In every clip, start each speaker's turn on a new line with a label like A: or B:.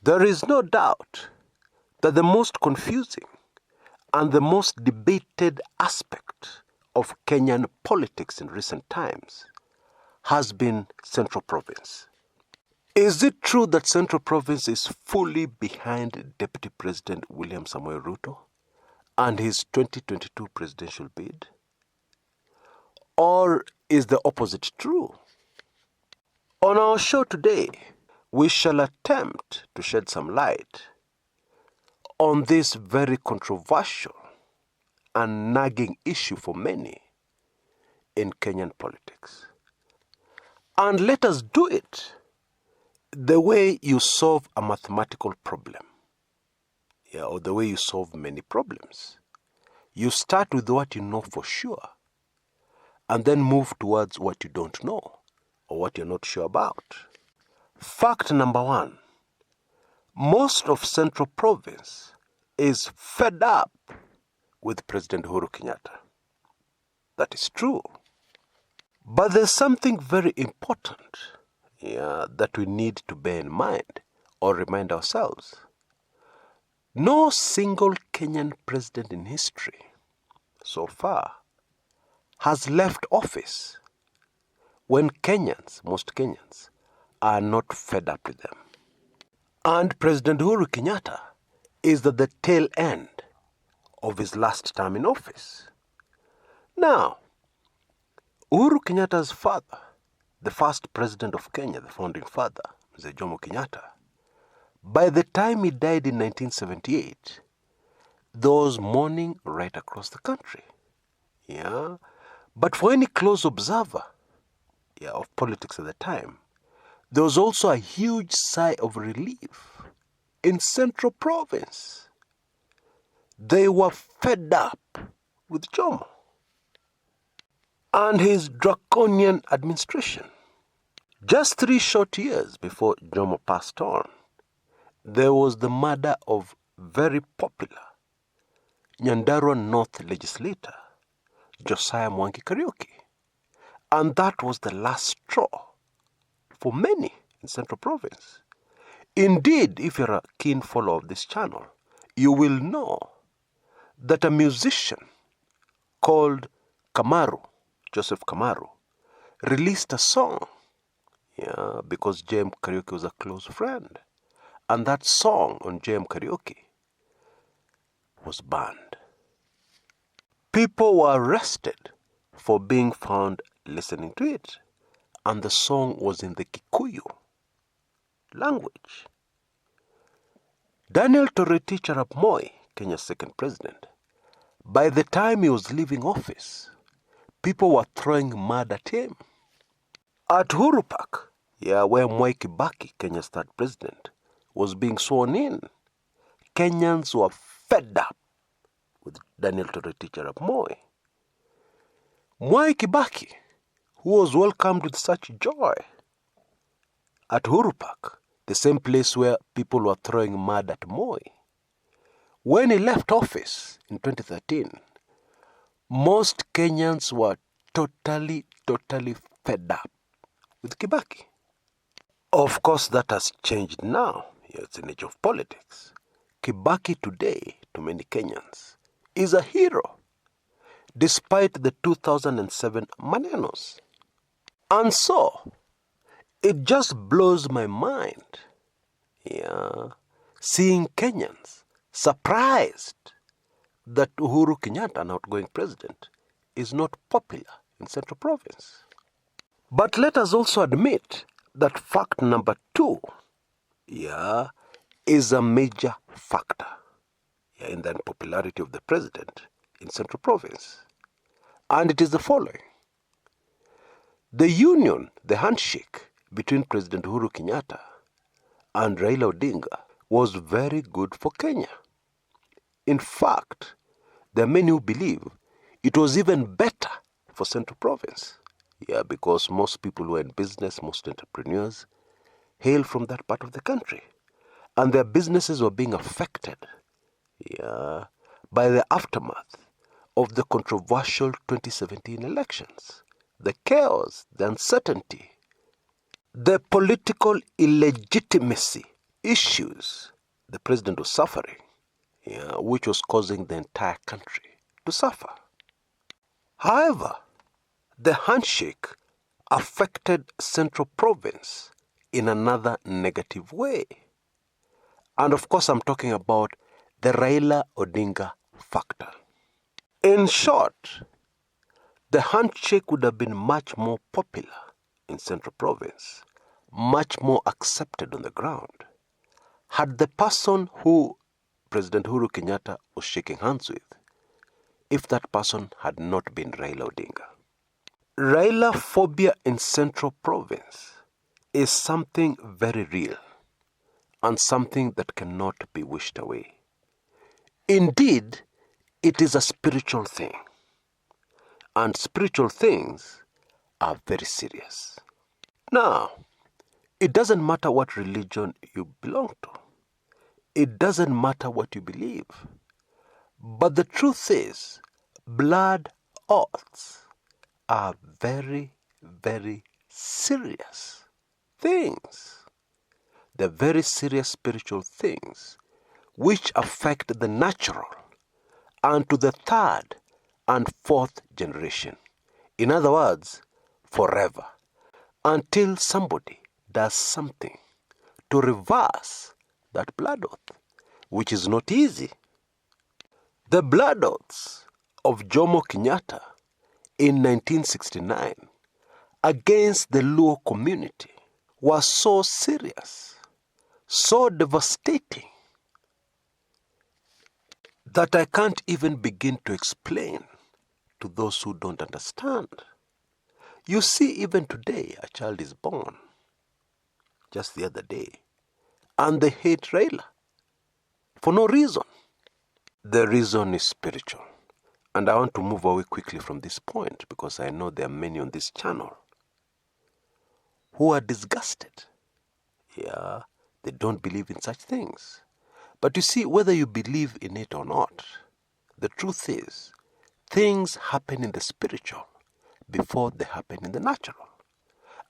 A: There is no doubt that the most confusing and the most debated aspect of Kenyan politics in recent times has been Central Province. Is it true that Central Province is fully behind Deputy President William Samoei Ruto and his 2022 presidential bid? Or is the opposite true? On our show today, we shall attempt to shed some light on this very controversial and nagging issue for many in Kenyan politics. And let us do it the way you solve a mathematical problem, or the way you solve many problems. You start with what you know for sure, and then move towards what you don't know or what you're not sure about. Fact number one, most of Central Province is fed up with President Uhuru Kenyatta. That is true. But there's something very important that we need to bear in mind or remind ourselves. No single Kenyan president in history so far has left office when Kenyans, most Kenyans, are not fed up with them. And President Uhuru Kenyatta is at the tail end of his last term in office. Now, Uhuru Kenyatta's father, the first president of Kenya, the founding father, Mzee Jomo Kenyatta, by the time he died in 1978, there was mourning right across the country. But for any close observer of politics at the time, there was also a huge sigh of relief in Central Province. They were fed up with Jomo and his draconian administration. Just 3 short years before Jomo passed on, there was the murder of very popular Nyandarua North legislator Josiah Mwangi Kariuki. And that was the last straw for many in Central Province. Indeed, if you're a keen follower of this channel, you will know that a musician called Kamaru, Joseph Kamaru, released a song because JM Kariuki was a close friend. And that song on JM Kariuki was banned. People were arrested for being found listening to it. And the song was in the Kikuyu language. Daniel Toroitich arap Moi, Kenya's second president, by the time he was leaving office, people were throwing mud at him. At Uhuru Park, where Mwai Kibaki, Kenya's third president, was being sworn in, Kenyans were fed up with Daniel Toroitich arap Moi. Mwai Kibaki, who was welcomed with such joy at Uhuru Park, the same place where people were throwing mud at Moi. When he left office in 2013, most Kenyans were totally fed up with Kibaki. Of course, that has changed now. It's an age of politics. Kibaki today, to many Kenyans, is a hero, despite the 2007 manenos. And so, it just blows my mind, seeing Kenyans surprised that Uhuru Kenyatta, an outgoing president, is not popular in Central Province. But let us also admit that fact number 2, is a major factor in the unpopularity of the president in Central Province. And it is the following. The union, the handshake between President Uhuru Kenyatta and Raila Odinga was very good for Kenya. In fact, there are many who believe it was even better for Central Province. Yeah, because most people who are in business, most entrepreneurs, hail from that part of the country. And their businesses were being affected, yeah, by the aftermath of the controversial 2017 elections. The chaos, the uncertainty, the political illegitimacy issues the president was suffering, yeah, which was causing the entire country to suffer. However, the handshake affected Central Province in another negative way. And of course, I'm talking about the Raila Odinga factor. In short, the handshake would have been much more popular in Central Province, much more accepted on the ground, had the person who President Uhuru Kenyatta was shaking hands with, if that person had not been Raila Odinga. Raila phobia in Central Province is something very real and something that cannot be wished away. Indeed, it is a spiritual thing, and spiritual things are very serious. Now, it doesn't matter what religion you belong to. It doesn't matter what you believe. But the truth is, blood oaths are very, very serious things. They're very serious spiritual things which affect the natural and to the third and fourth generation. In other words, forever, until somebody does something to reverse that blood oath, which is not easy. The blood oaths of Jomo Kenyatta in 1969 against the Luo community was so serious, so devastating, that I can't even begin to explain to those who don't understand. You see, even today, a child is born, just the other day, and they hate Raila for no reason. The reason is spiritual. And I want to move away quickly from this point because I know there are many on this channel who are disgusted. Yeah, they don't believe in such things. But you see, whether you believe in it or not, the truth is, things happen in the spiritual before they happen in the natural.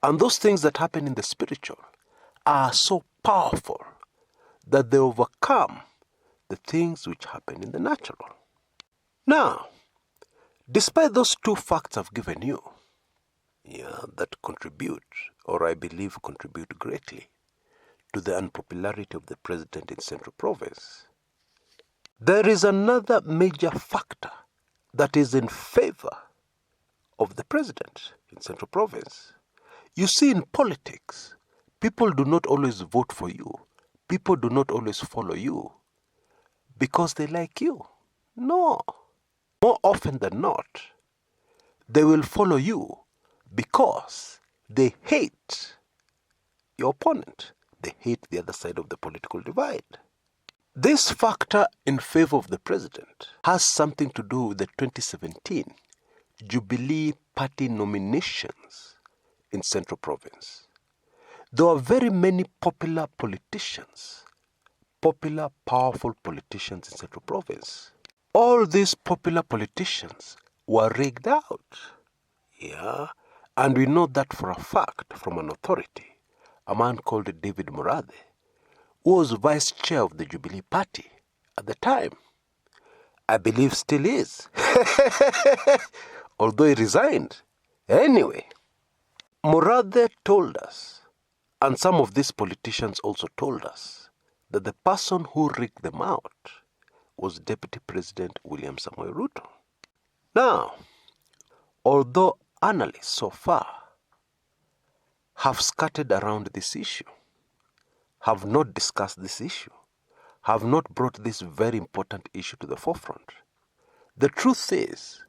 A: And those things that happen in the spiritual are so powerful that they overcome the things which happen in the natural. Now, despite those two facts I've given you, that contribute, or I believe contribute greatly, to the unpopularity of the president in Central Province, there is another major factor that is in favor of the president in Central Province. You see, in politics, people do not always vote for you. People do not always follow you because they like you. No. More often than not, they will follow you because they hate your opponent. They hate the other side of the political divide. This factor in favor of the president has something to do with the 2017 Jubilee party nominations in Central Province. There are very many popular politicians, popular, powerful politicians in Central Province. All these popular politicians were rigged out. And we know that for a fact from an authority, a man called David Murathe, who was vice chair of the Jubilee party at the time. I believe still is. Although he resigned. Anyway, Murathe told us, and some of these politicians also told us, that the person who rigged them out was Deputy President William Samoei Ruto. Now, although analysts so far have skirted around this issue, have not discussed this issue, have not brought this very important issue to the forefront, the truth is,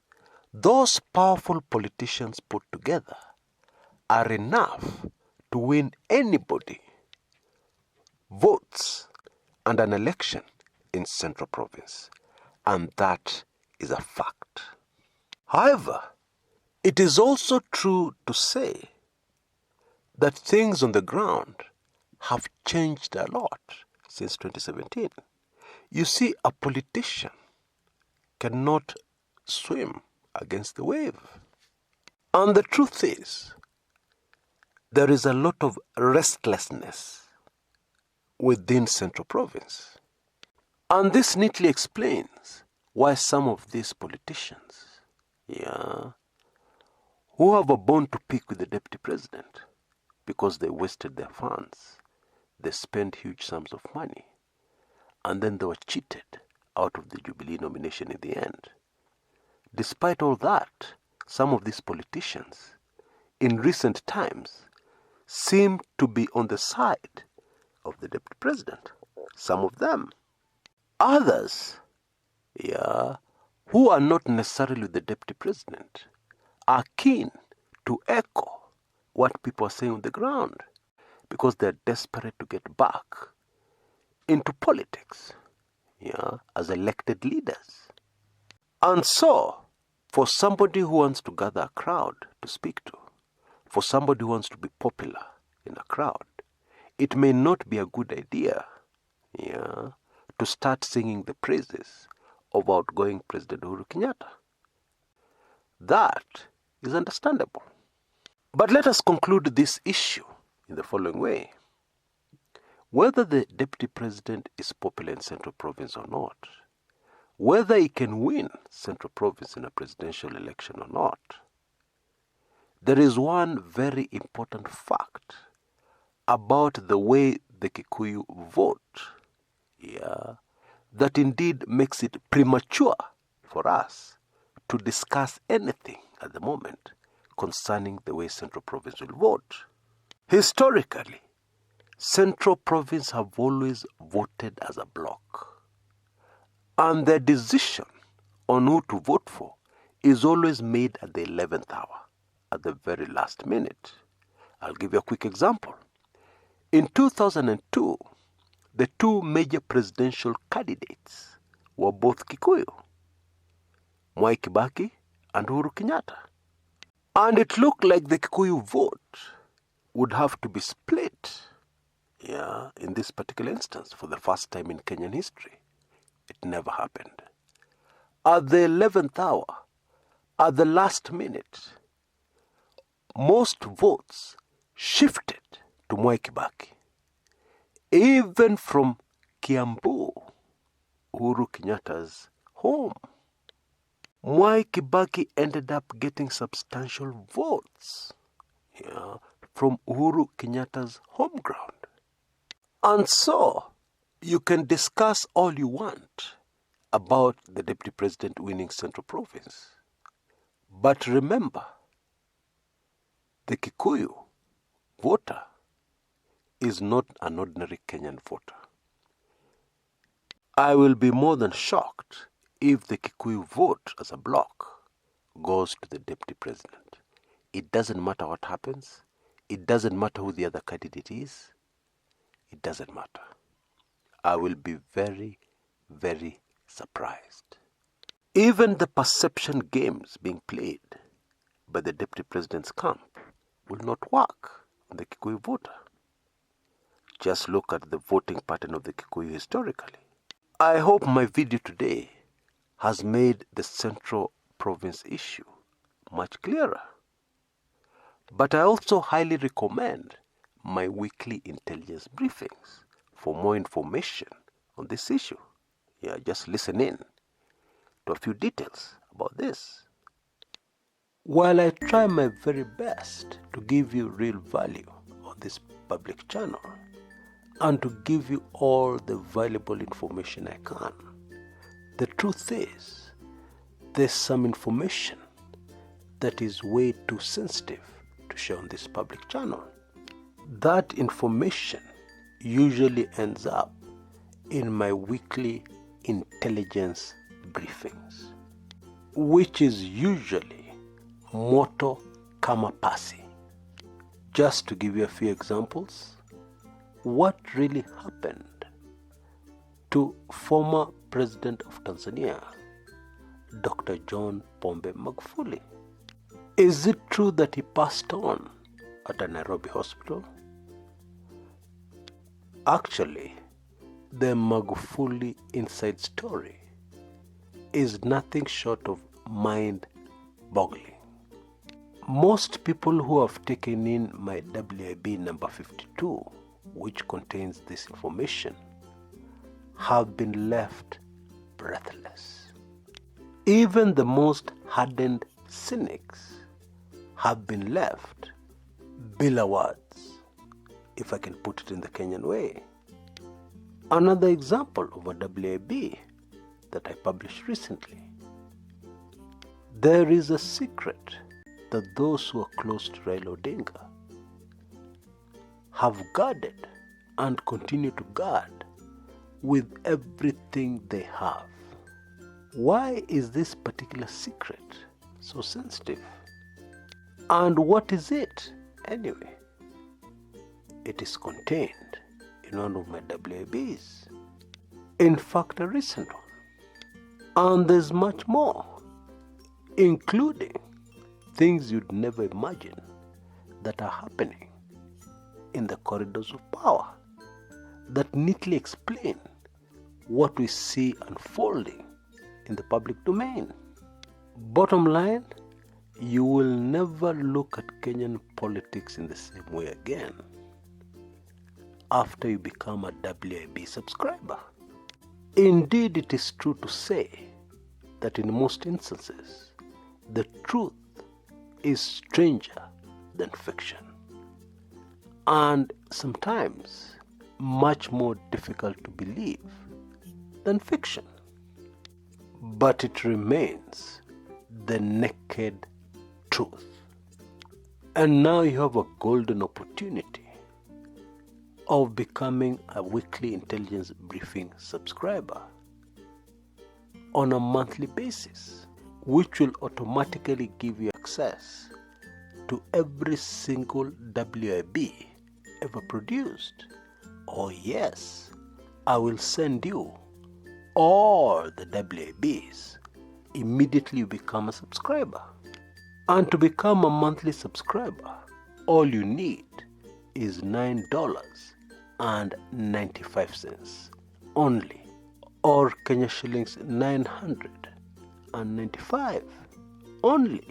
A: those powerful politicians put together are enough to win anybody votes and an election in Central Province, and that is a fact. However, it is also true to say that things on the ground have changed a lot since 2017. You see, a politician cannot swim against the wave. And the truth is, there is a lot of restlessness within Central Province. And this neatly explains why some of these politicians, who have a bone to pick with the deputy president because they wasted their funds, they spent huge sums of money, and then they were cheated out of the Jubilee nomination in the end. Despite all that, some of these politicians in recent times seem to be on the side of the deputy president. Some of them. Others, who are not necessarily the deputy president, are keen to echo what people are saying on the ground because they're desperate to get back into politics, as elected leaders. And so, for somebody who wants to gather a crowd to speak to, for somebody who wants to be popular in a crowd, it may not be a good idea, to start singing the praises of outgoing President Uhuru Kenyatta. That is understandable. But let us conclude this issue in the following way. Whether the deputy president is popular in Central Province or not, whether he can win Central Province in a presidential election or not, there is one very important fact about the way the Kikuyu vote, that indeed makes it premature for us to discuss anything at the moment concerning the way Central Province will vote. Historically, Central Province have always voted as a bloc, and their decision on who to vote for is always made at the 11th hour, at the very last minute. I'll give you a quick example. In 2002, the two major presidential candidates were both Kikuyu, Mwai Kibaki and Uhuru Kenyatta. And it looked like the Kikuyu vote would have to be split, in this particular instance, for the first time in Kenyan history. It never happened. At the 11th hour, at the last minute, most votes shifted to Mwai Kibaki. Even from Kiambu, Uhuru Kenyatta's home, Mwai Kibaki ended up getting substantial votes, from Uhuru Kenyatta's home ground. And so, you can discuss all you want about the deputy president winning Central Province. But remember, the Kikuyu voter is not an ordinary Kenyan voter. I will be more than shocked if the Kikuyu vote as a bloc goes to the deputy president. It doesn't matter what happens. It doesn't matter who the other candidate is. It doesn't matter. I will be very, very surprised. Even the perception games being played by the deputy president's camp will not work on the Kikuyu voter. Just look at the voting pattern of the Kikuyu historically. I hope my video today has made the Central Province issue much clearer. But I also highly recommend my weekly intelligence briefings for more information on this issue. Just listen in to a few details about this. While I try my very best to give you real value on this public channel and to give you all the valuable information I can, the truth is there's some information that is way too sensitive to share on this public channel. That information usually ends up in my weekly intelligence briefings, which is usually moto kama pasi, Just to give you a few examples, what really happened to former President of Tanzania, Dr. John Pombe Magufuli? Is it true that he passed on at a Nairobi hospital? Actually, the Magufuli inside story is nothing short of mind-boggling. Most people who have taken in my WIB number 52, which contains this information, have been left breathless. Even the most hardened cynics have been left bila words, if I can put it in the Kenyan way. Another example of a WIB that I published recently. There is a secret that those who are close to Raila Odinga have guarded and continue to guard with everything they have. Why is this particular secret so sensitive? And what is it anyway? It is contained in one of my WIBs. In fact, a recent one. And there's much more, including things you'd never imagine that are happening in the corridors of power that neatly explain what we see unfolding in the public domain. Bottom line, you will never look at Kenyan politics in the same way again after you become a WIB subscriber. Indeed, it is true to say that in most instances, the truth is stranger than fiction, and sometimes much more difficult to believe than fiction. But it remains the naked truth. And now you have a golden opportunity of becoming a weekly intelligence briefing subscriber on a monthly basis, which will automatically give you access to every single WIB ever produced. Oh yes, I will send you all the WIBs immediately you become a subscriber. And to become a monthly subscriber, all you need is $9.95 only, or Kenya shillings 995 only.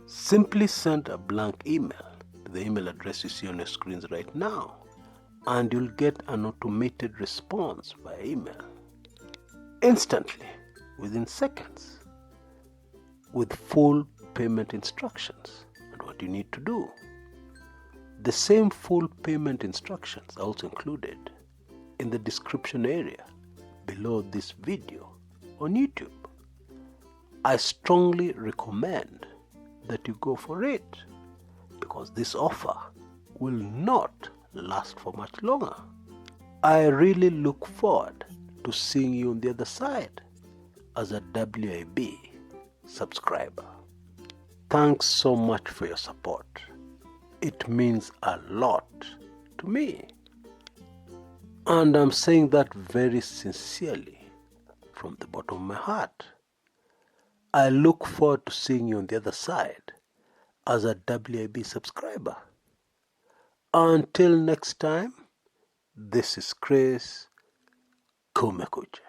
A: Simply send a blank email to the email address you see on your screens right now, and you'll get an automated response via email instantly, within seconds, with full payment instructions. And what you need to do, the same full payment instructions are also included in the description area below this video on YouTube. I strongly recommend that you go for it, because this offer will not last for much longer. I really look forward to seeing you on the other side as a WIB subscriber. Thanks so much for your support. It means a lot to me. And I'm saying that very sincerely from the bottom of my heart. I look forward to seeing you on the other side as a WIB subscriber. Until next time, this is Kshs. Kumekucha.